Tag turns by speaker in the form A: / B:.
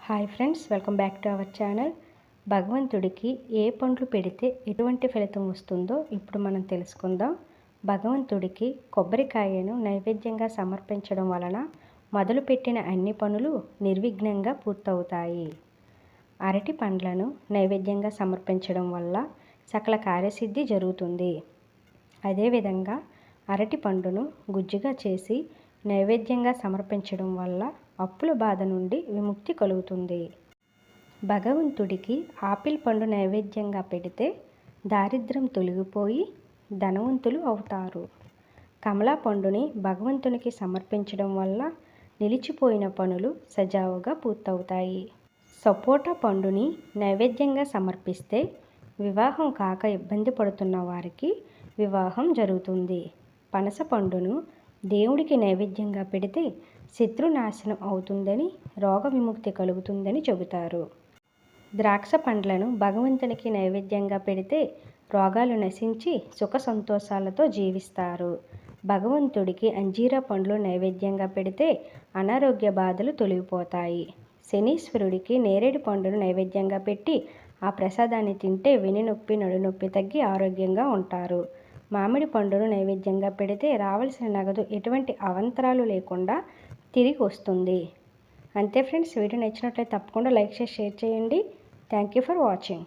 A: Hi friends, welcome back to our channel. భగవంతుడికి ఏ పండ్లు పెడితే ఎటువంటి ఫలితం వస్తుందో ఇప్పుడు మనం తెలుసుకుందాం. భగవంతుడికి కొబ్బరికాయను నైవేద్యంగా సమర్పించడం వలన మొదలుపెట్టిన అన్ని పనులు నిర్విఘ్నంగా పూర్తవుతాయి. అరటి పండ్లను నైవేద్యంగా సమర్పించడం వల్ల సకల కార్యసిద్ధి జరుగుతుంది. అదేవిధంగా అరటి పండును గుజ్జుగా చేసి నైవేద్యంగా సమర్పించడం వల్ల అప్పుల బాధ నుండి విముక్తి కలుగుతుంది. భగవంతుడికి ఆపిల్ పండు నైవేద్యంగా పెడితే దారిద్ర్యం తొలగిపోయి ధనవంతులు అవుతారు. కమలా పండుని భగవంతునికి సమర్పించడం వల్ల నిలిచిపోయిన పనులు సజావుగా పూర్తవుతాయి. సపోటా పండుని నైవేద్యంగా సమర్పిస్తే వివాహం కాక ఇబ్బంది పడుతున్న వారికి వివాహం జరుగుతుంది. పనస పండును దేవుడికి నైవేద్యంగా పెడితే శత్రునాశనం అవుతుందని, రోగ విముక్తి కలుగుతుందని చెబుతారు. ద్రాక్ష పండ్లను భగవంతునికి నైవేద్యంగా పెడితే రోగాలు నశించి సుఖ సంతోషాలతో జీవిస్తారు. భగవంతుడికి అంజీరా పండ్లు నైవేద్యంగా పెడితే అనారోగ్య బాధలు తొలగిపోతాయి. శనీశ్వరుడికి నేరేడు పండును నైవేద్యంగా పెట్టి ఆ ప్రసాదాన్ని తింటే వెన్నునొప్పి, నడునొప్పి తగ్గి ఆరోగ్యంగా ఉంటారు. మామిడి పండును నైవేద్యంగా పెడితే రావాల్సిన నగదు ఎటువంటి అవాంతరాలు లేకుండా తిరిగి వస్తుంది. అంతే ఫ్రెండ్స్, వీడియో నచ్చినట్లయితే తప్పకుండా లైక్ చేసి షేర్ చేయండి. Thank you for watching.